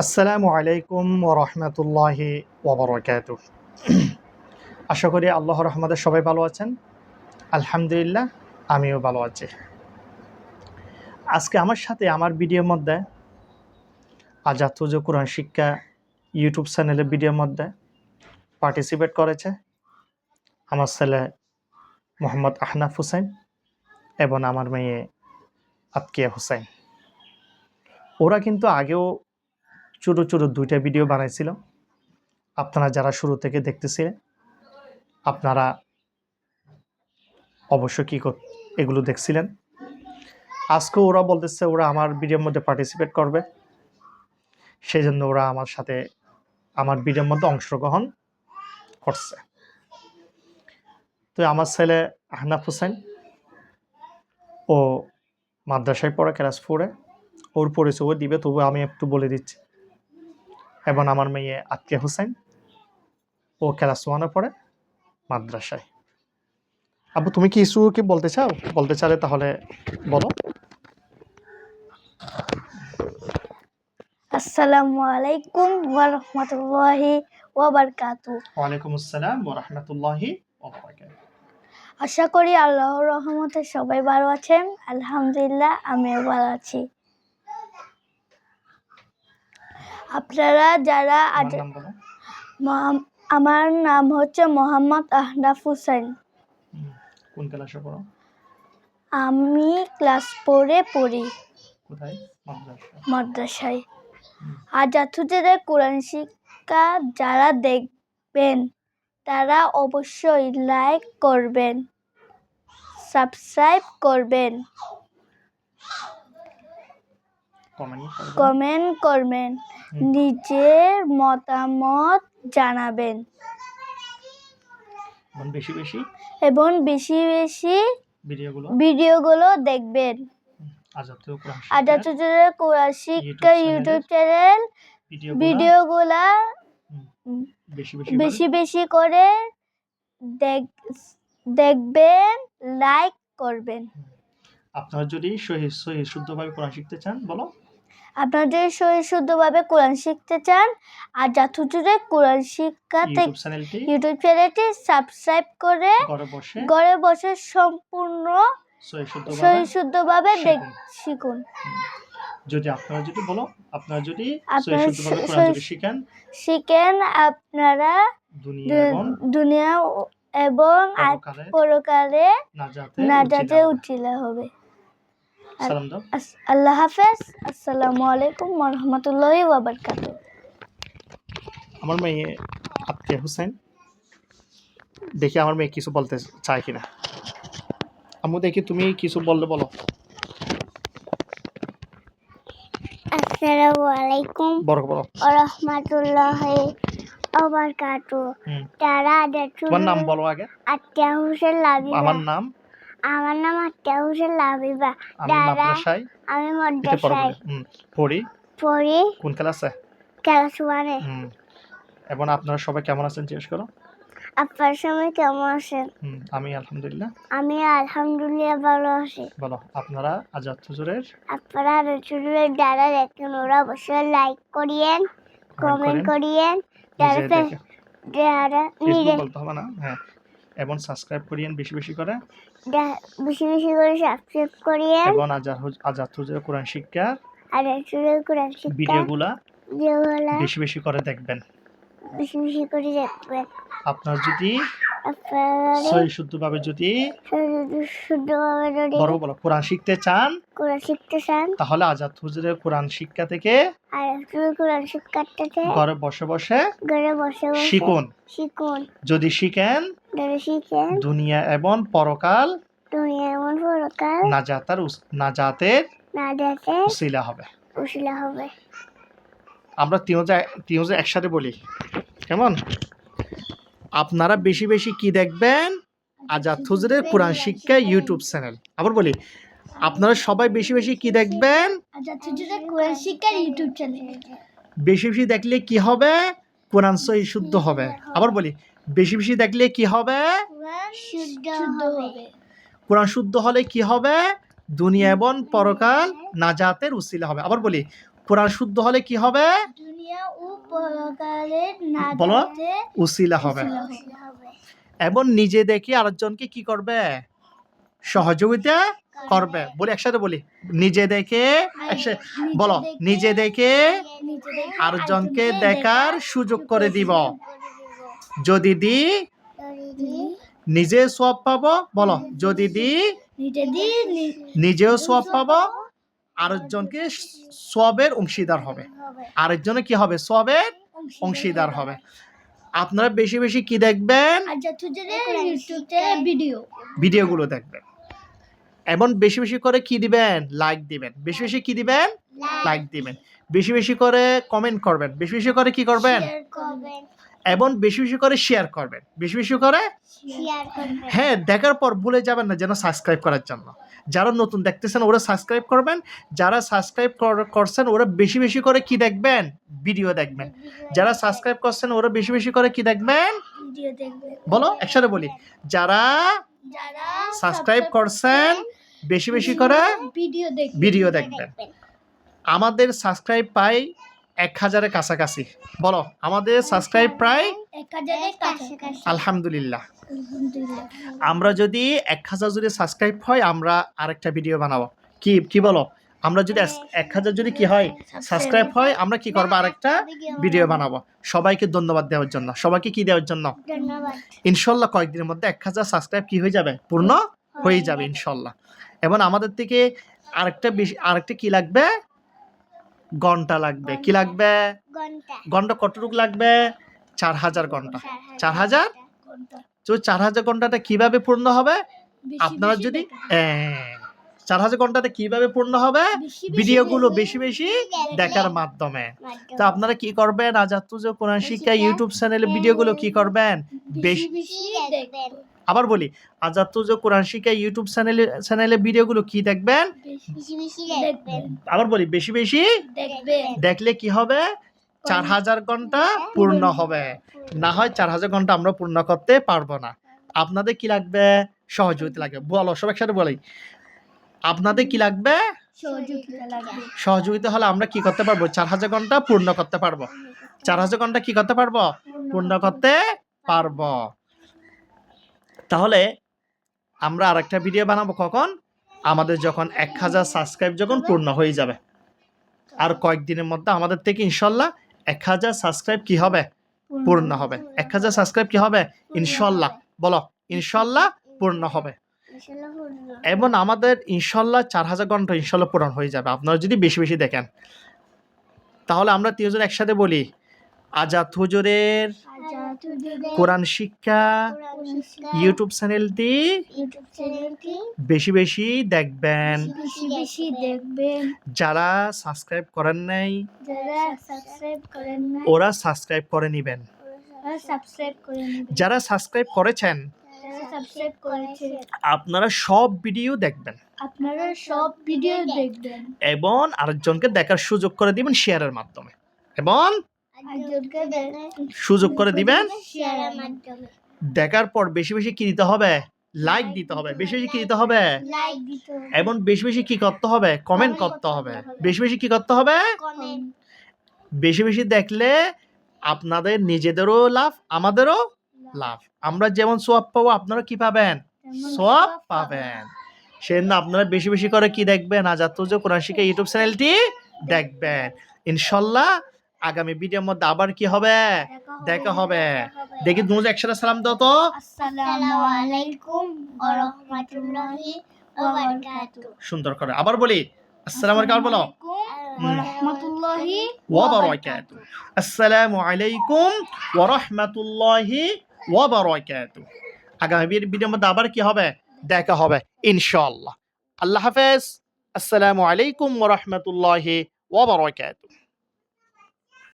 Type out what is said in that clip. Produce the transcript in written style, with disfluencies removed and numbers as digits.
আসসালামু আলাইকুম ওয়া রাহমাতুল্লাহি ওয়া বারাকাতুহু। আশা করি আল্লাহর রহমতে সবাই ভালো আছেন। আলহামদুলিল্লাহ, আমিও ভালো আছি। আজকে আমার সাথে আমার ভিডিওর মধ্যে আজাদ হুজুর কোরআন শিক্ষা ইউটিউব চ্যানেলের ভিডিওর মধ্যে পার্টিসিপেট করেছে আমার ছেলে মোহাম্মদ আহনাফ হুসাইন এবং আমার মেয়ে আতকিয়া হুসাইন। ওরা কিন্তু আগেও ছোটো ছোটো দুইটা ভিডিও বানাইছিল। আপনারা যারা শুরু থেকে দেখতেছিলেন আপনারা অবশ্য এগুলো দেখছিলেন। আজকে ওরা বলতেছে ওরা আমার ভিডিওর মধ্যে পার্টিসিপেট করবে, সেই জন্য ওরা আমার সাথে আমার ভিডিওর মধ্যে অংশগ্রহণ করছে। তো আমার ছেলে আহনাফ হুসাইন ও মাদ্রাসায় পড়ে ক্লাস 4-এ, ওর পরিচয় ও দিবে, তবু আমি একটু বলে দিচ্ছি। এবং আমার মেয়ে আতকিয়া হুসাইন, ও ক্লাস 1-এ পড়ে মাদ্রাসায়। আব্বু, তুমি কি কি বলতে চালে তাহলে বলো। আসসালামু আলাইকুম ওয়া রাহমাতুল্লাহি ওয়া বারাকাতুহু। ওয়ালাইকুম আসসালাম ওয়া রাহমাতুল্লাহি ওয়া বারাকাতুহু। আশা করি আল্লাহর রহমতে সবাই ভালো আছেন। আলহামদুলিল্লাহ, আমিও ভালো আছি। আপনারা যারা আমার নাম হচ্ছে মোহাম্মদ আহনাফ হুসাইন। কোন ক্লাসে পড়ো? আমি ক্লাস 4-এ পড়ি। কোথায়? মাদ্রাসায়। আজাদ হুজুরের কোরআন শিক্ষা যারা দেখবেন তারা অবশ্যই লাইক করবেন, সাবস্ক্রাইব করবেন, কমেন্ট করবেন, নিজের মতামত জানাবেন এবং বেশি বেশি ভিডিওগুলো দেখবেন। আজাদ হুজুরের কোরআন শিক্ষা ইউটিউব চ্যানেল ভিডিওগুলা বেশি বেশি করে দেখবেন, লাইক করবেন। আপনারা যদি সহি শুদ্ধভাবে কোরআন শিখতে চান, বলো। আপনারা যদি সহি শুদ্ধভাবে কোরআন শিখতে চান, আজাদ হুজুরের কোরআন শিক্ষা ইউটিউব চ্যানেলটি সাবস্ক্রাইব করে ঘরে বসে সম্পূর্ণ সহি শুদ্ধভাবে শিখুন। যদি আপনারা শিখেন, আপনারা দুনিয়া এবং পরকালে নাজাতে উঠিলা হবে। আল্লাহ হাফেজ। আসসালামু আলাইকুম ওয়া রাহমাতুল্লাহি ওয়া বারাকাতুহু। আমার মেয়ে আতকিয়া হুসাইন, দেখি আমার মেয়ে কিছু বলতে চায় কিনা। আম্মু, দেখি তুমি কিছু বললে বলো। আসসালামু আলাইকুম ওয়া রাহমাতুল্লাহি ওয়া বারাকাতুহু। তোমার নাম বলো আগে। আতকিয়া হুসাইন লাবিবা। আমার নাম আতকিয়া হুসাইন লাবিবা। আমি মাদ্রাসায় পড়ি। কোন ক্লাসে? ক্লাস 1-এ। এবং আপনারা সবাই কেমন আছেন জিজ্ঞেস করো। আপনারা সবাই কেমন আছেন? আমি আলহামদুলিল্লাহ ভালো আছি। বলো, আপনারা আজাদ হুজুরের যারা দেখেন ওরা অবশ্যই লাইক করিয়েন, কমেন্ট করিয়েন, বলতে হবে না, হ্যাঁ, এবং সাবস্ক্রাইব করিয়েন বেশি বেশি করে সাবস্ক্রাইব করিয়েন এবং আজাদ হুজুরের কোরআন শিক্ষা ভিডিওগুলা বেশি বেশি করে দেখবেন। আপনারা যদি সহি শুদ্ধভাবে বলো কোরআন শিখতে চান, তাহলে আজাদ হুজুরের কোরআন শিক্ষা থেকে ঘরে বসে বসে শিখুন। যদি শিখেন, দুনিয়া এবং পরকাল নাজাতের উসিলা হবে। আমরা তিনজন একসাথে বলি, কেমন? আপনারা বেশি বেশি কি দেখবেন? আজাদ হুজুরের কোরআন শিক্ষা ইউটিউব চ্যানেল। আবার বলি, আপনারা সবাই বেশি বেশি কি দেখবেন? আজাদ হুজুরের কোরআন শিক্ষা ইউটিউব চ্যানেল। বেশি বেশি দেখলে কি হবে? কোরআন সহি শুদ্ধ হবে। আবার বলি, বেশি বেশি দেখলে কি হবে? শুদ্ধ হবে। কোরআন শুদ্ধ হলে কি হবে? দুনিয়া এবং পরকাল নাজাতের উসিলা হবে। আবার বলি, কোরআন শুদ্ধ হলে কি হবে? দুনিয়া ও পরকালের বলো, নাজাতে উসিলা হবে। উসিলা হবে। এবং নিজে দেখে আরেকজনকে কি করবে? সহযোগিতা করবে। বলি একসাথে বলি, নিজে দেখে বলো, নিজে দেখে আরেকজনকে দেখার সুযোগ করে দিব। যদি দি নিজে সওয়াব পাবো। বলো, যদি দি নিজেও সওয়াব পাবো, আরেকজনকে সওয়াবের অংশীদার হবে। আরেকজনে কি হবে? সওয়াবের অংশীদার হবে। আপনারা বেশি বেশি কি দেখবেন? ভিডিওগুলো দেখবেন এবং বেশি বেশি করে কি দিবেন? লাইক দিবেন। বেশি বেশি কি দিবেন? লাইক দিবেন। বেশি বেশি করে কমেন্ট করবেন। বেশি বেশি করে কি করবেন? এবং বেশি বেশি করে শেয়ার করবেন। বেশি বেশি করে হ্যাঁ, দেখার পর ভুলে যাবেন না যেন সাবস্ক্রাইব করার জন্য। যারা নতুন দেখতেছেন ওরা সাবস্ক্রাইব করবেন। যারা সাবস্ক্রাইব করছেন ওরা বেশি বেশি করে কি দেখবেন? ভিডিও দেখবেন। যারা সাবস্ক্রাইব করছেন ওরা বেশি বেশি করে কি দেখবেন? বলো একসাথে বলি, যারা সাবস্ক্রাইব করছেন বেশি বেশি করে ভিডিও দেখবেন। আমাদের সাবস্ক্রাইব পাই 1000-এর কাছাকাছি। বলো, আমাদের সাবস্ক্রাইব প্রায় 1000-এর কাছাকাছি। আলহামদুলিল্লাহ। আমরা যদি 1000 যদি সাবস্ক্রাইব হয় আমরা আরেকটা ভিডিও বানাবো। কি বলো? আমরা যদি 1000 যদি কি হয় সাবস্ক্রাইব হয়, আমরা কি করবো? আরেকটা ভিডিও বানাবো। সবাইকে ধন্যবাদ দেওয়ার জন্য। সবাইকে কি দেওয়ার জন্য? ধন্যবাদ। ইনশাল্লাহ কয়েকদিনের মধ্যে 1000 সাবস্ক্রাইব কি হয়ে যাবে? পূর্ণ হয়ে যাবে ইনশাল্লাহ। এবং আমাদের থেকে আরেকটা কি লাগবে? ঘন্টা লাগবে। কি লাগবে? ঘন্টা কতটুকু লাগবে? 4000 ঘন্টা। 4000 তো 4000 ঘন্টাটা কিভাবে পূর্ণ হবে? আপনারা যদি 4000 ঘন্টাটা কিভাবে পূর্ণ হবে? ভিডিওগুলো বেশি বেশি দেখার মাধ্যমে। তো আপনারা কি করবেন? আজাতুজো কোরআন শিক্ষা ইউটিউব চ্যানেলে ভিডিওগুলো কি করবেন? বেশি দেখবেন। আবার বলি, আজাতুজো কোরআন শিক্ষা ইউটিউব চ্যানেলে ভিডিওগুলো কি দেখবেন? বেশি দেখবেন। আবার বলি, বেশি বেশি দেখলে কি হবে? 4000 ঘন্টা পূর্ণ হবে। না হয় 4000 ঘন্টা আমরা পূর্ণ করতে পারবো না। আপনাদের কি লাগবে? সহযোগিতা লাগবে। বলো সব একসাথে বলি, আপনাদের কি লাগবে? সহযোগিতা হলে আমরা কি করতে পারবো? 4000 ঘন্টা পূর্ণ করতে পারবো। 4000 ঘন্টা কি করতে পারবো? পূর্ণ করতে পারবো। তাহলে আমরা আরেকটা ভিডিও বানাবো কখন? আমাদের যখন 1000 সাবস্ক্রাইব যখন পূর্ণ হয়ে যাবে। আর কয়েকদিনের মধ্যে আমাদের থেকে ইনশাল্লাহ 1000 সাবস্ক্রাইব কি হবে? পূর্ণ হবে। 1000 সাবস্ক্রাইব কি হবে? ইনশাল্লাহ। বলো, ইনশাল্লাহ পূর্ণ হবে। এবং আমাদের ইনশাল্লাহ 4000 ঘন্টা ইনশাল্লাহ পূরণ হয়ে যাবে আপনারা যদি বেশি বেশি দেখেন। তাহলে আমরা তিনজন একসাথে বলি, আজাদ হুজুরের কোরআন শিক্ষা ইউটিউব চ্যানেলটি বেশি বেশি দেখবেন। যারা সাবস্ক্রাইব করেন নাই ওরা সাবস্ক্রাইব করে নেবেন। যারা সাবস্ক্রাইব করেছেন আপনারা সব ভিডিও দেখবেন এবং আরেকজনকে দেখার সুযোগ করে দিবেন শেয়ারের মাধ্যমে। এবং সুযোগ করে দিবেন দেখার পর বেশি বেশি কি দিতে হবে? লাইক দিতে হবে। বেশি বেশি কি দিতে হবে? এবং বেশি বেশি কি করতে হবে? কমেন্ট করতে হবে। বেশি বেশি কি করতে হবে? বেশি বেশি দেখলে আপনাদের নিজেদেরও লাভ, আমাদেরও লাভ। আমরা যেমন সওয়াব পাবো আপনারা কি পাবেন? সওয়াব পাবেন। সেজন্য আপনারা বেশি বেশি করে কি দেখবেন? আজাতুজো কোরআন শিক্ষা ইউটিউব চ্যানেলটি দেখবেন। ইনশাল্লাহ আগামী ভিডিওর মধ্যে আবার কি হবে? দেখা হবে। দেখি দুজন একসাথে সালাম দাও তো। আসসালামু আলাইকুম ওয়া রাহমাতুল্লাহি ওয়া বারাকাতুহু। সুন্দর করে আবার বলি, আসসালামু আলাইকুম বলো। ওয়া বারাকাতুহু। আসসালামু আলাইকুম ওয়া রাহমাতুল্লাহি ওয়া বারাকাতুহু। আগামী ভিডিওর মধ্যে আবার কি হবে? দেখা হবে ইনশাআল্লাহ। আল্লাহ হাফেজ। আসসালামু আলাইকুম ওয়া রাহমাতুল্লাহি ওয়া বারাকাতুহু।